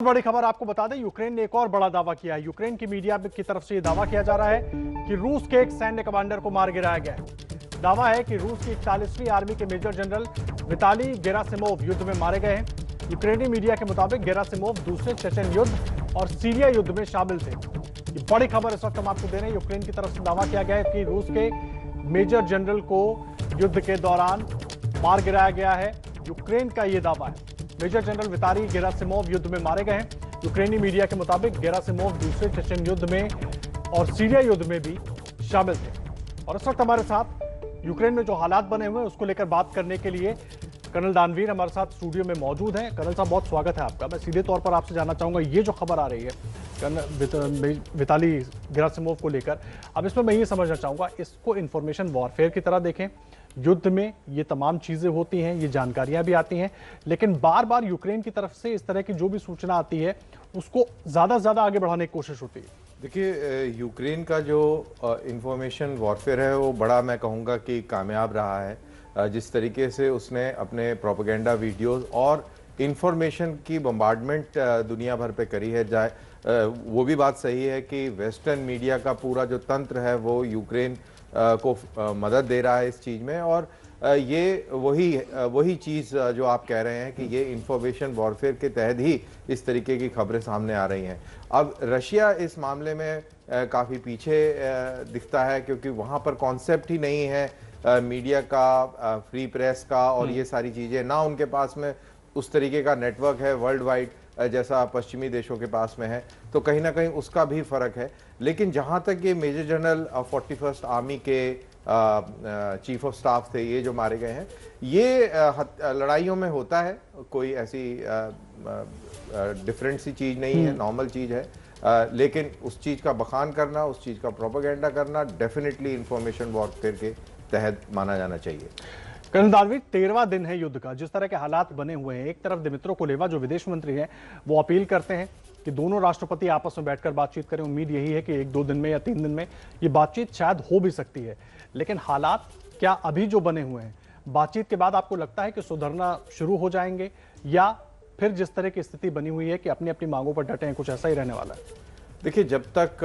बड़ी खबर आपको बता दें, यूक्रेन ने एक और बड़ा दावा किया है। यूक्रेन की मीडिया की तरफ से यह दावा किया जा रहा है कि रूस के एक सैन्य कमांडर को मार गिराया गया है। दावा है कि रूस की 41वीं आर्मी के मेजर जनरल विताली गेरासिमोव युद्ध में मारे गए हैं। यूक्रेनी मीडिया के मुताबिक गेरासिमोव दूसरे चेचन युद्ध और सीरिया युद्ध में शामिल थे। ये बड़ी खबर इस वक्त हम आपको दे रहे हैं। यूक्रेन की तरफ से दावा किया गया है कि रूस के मेजर जनरल को युद्ध के दौरान मार गिराया गया है। यूक्रेन का यह दावा है। मेजर जनरल विताली गेरासिमोव युद्ध में मारे गए हैं। यूक्रेनी मीडिया के मुताबिक गेरासिमोव दूसरे चेचन युद्ध में और सीरिया युद्ध में भी शामिल थे। और इस वक्त हमारे साथ यूक्रेन में जो हालात बने हुए हैं उसको लेकर बात करने के लिए कर्नल दानवीर हमारे साथ स्टूडियो में मौजूद हैं। कर्नल साहब, बहुत स्वागत है आपका। मैं सीधे तौर पर आपसे जानना चाहूंगा, ये जो खबर आ रही है कर्नल विताली गेरासिमोव को लेकर, अब इसमें मैं ये समझना चाहूंगा, इसको इंफॉर्मेशन वॉरफेयर की तरह देखें। युद्ध में ये तमाम चीजें होती हैं, ये जानकारियां भी आती हैं, लेकिन बार बार यूक्रेन की तरफ से इस तरह की जो भी सूचना आती है उसको ज्यादा से ज्यादा आगे बढ़ाने की कोशिश होती है। देखिए, यूक्रेन का जो इंफॉर्मेशन वॉरफेयर है वो बड़ा, मैं कहूँगा कि कामयाब रहा है। जिस तरीके से उसने अपने प्रोपेगेंडा वीडियोस और इंफॉर्मेशन की बम्बार्डमेंट दुनिया भर पे करी है, वो भी बात सही है कि वेस्टर्न मीडिया का पूरा जो तंत्र है वो यूक्रेन को मदद दे रहा है इस चीज़ में। और ये वही चीज़ जो आप कह रहे हैं कि ये इंफॉर्मेशन वॉरफेयर के तहत ही इस तरीके की खबरें सामने आ रही हैं। अब रशिया इस मामले में काफ़ी पीछे दिखता है, क्योंकि वहाँ पर कॉन्सेप्ट ही नहीं है मीडिया का, फ्री प्रेस का और ये सारी चीज़ें। ना उनके पास में उस तरीके का नेटवर्क है वर्ल्ड वाइड जैसा पश्चिमी देशों के पास में है, तो कहीं ना कहीं उसका भी फ़र्क है। लेकिन जहाँ तक ये मेजर जनरल 41st आर्मी के चीफ ऑफ स्टाफ थे, ये जो मारे गए हैं, ये लड़ाइयों में होता है, कोई ऐसी डिफरेंट सी चीज़ नहीं है, नॉर्मल चीज़ है। लेकिन उस चीज़ का बखान करना, उस चीज़ का प्रोपेगेंडा करना डेफिनेटली इंफॉर्मेशन वॉरफेयर के तहत माना जाना चाहिए। कर्नल दानवीर, 13वां दिन है युद्ध का। जिस तरह के हालात बने हुए हैं, एक तरफ दिमित्रो कुलेबा जो विदेश मंत्री हैं वो अपील करते हैं कि दोनों राष्ट्रपति आपस में बैठकर बातचीत करें। उम्मीद यही है कि 1-2 दिन में या 3 दिन में ये बातचीत शायद हो भी सकती है। लेकिन हालात क्या अभी जो बने हुए हैं, बातचीत के बाद आपको लगता है कि सुधरना शुरू हो जाएंगे, या फिर जिस तरह की स्थिति बनी हुई है कि अपनी अपनी मांगों पर डटे हैं, कुछ ऐसा ही रहने वाला है? देखिए, जब तक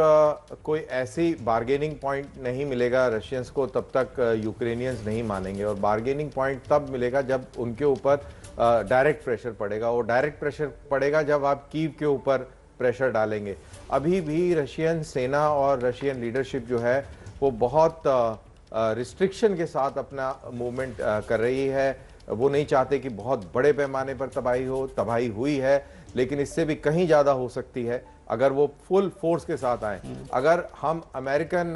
कोई ऐसी बार्गेनिंग पॉइंट नहीं मिलेगा रशियंस को, तब तक यूक्रेनियंस नहीं मानेंगे। और बार्गेनिंग पॉइंट तब मिलेगा जब उनके ऊपर डायरेक्ट प्रेशर पड़ेगा। और डायरेक्ट प्रेशर पड़ेगा जब आप कीव के ऊपर प्रेशर डालेंगे। अभी भी रशियन सेना और रशियन लीडरशिप जो है वो बहुत रिस्ट्रिक्शन के साथ अपना मूवमेंट कर रही है। वो नहीं चाहते कि बहुत बड़े पैमाने पर तबाही हो। तबाही हुई है, लेकिन इससे भी कहीं ज़्यादा हो सकती है अगर वो फुल फोर्स के साथ आए। अगर हम अमेरिकन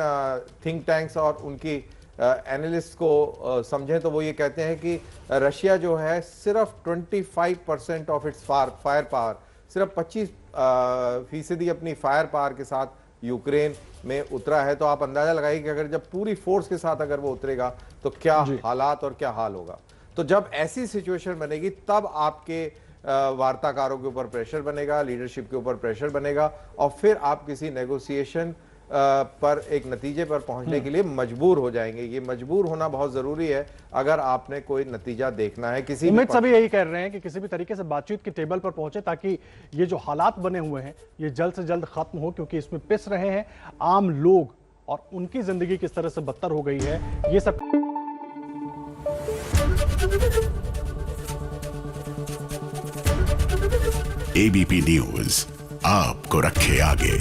थिंक टैंक्स और उनकी एनालिस्ट को समझें तो वो ये कहते हैं कि रशिया जो है सिर्फ 25% ऑफ इट्स फायर पावर, सिर्फ 25% अपनी फायर पावर के साथ यूक्रेन में उतरा है। तो आप अंदाजा लगाइए कि अगर जब पूरी फोर्स के साथ अगर वो उतरेगा तो क्या हालात और क्या हाल होगा। तो जब ऐसी सिचुएशन बनेगी तब आपके वार्ताकारों के ऊपर प्रेशर बनेगा, लीडरशिप के ऊपर प्रेशर बनेगा, और फिर आप किसी नेगोशिएशन पर एक नतीजे पर पहुंचने के लिए मजबूर हो जाएंगे। ये मजबूर होना बहुत जरूरी है अगर आपने कोई नतीजा देखना है। किसी उम्मीद सभी यही कर रहे हैं कि किसी भी तरीके से बातचीत की टेबल पर पहुंचे, ताकि ये जो हालात बने हुए हैं ये जल्द से जल्द खत्म हो, क्योंकि इसमें पिस रहे हैं आम लोग और उनकी जिंदगी किस तरह से बदतर हो गई है, ये सब। एबीपी न्यूज आपको रखे आगे।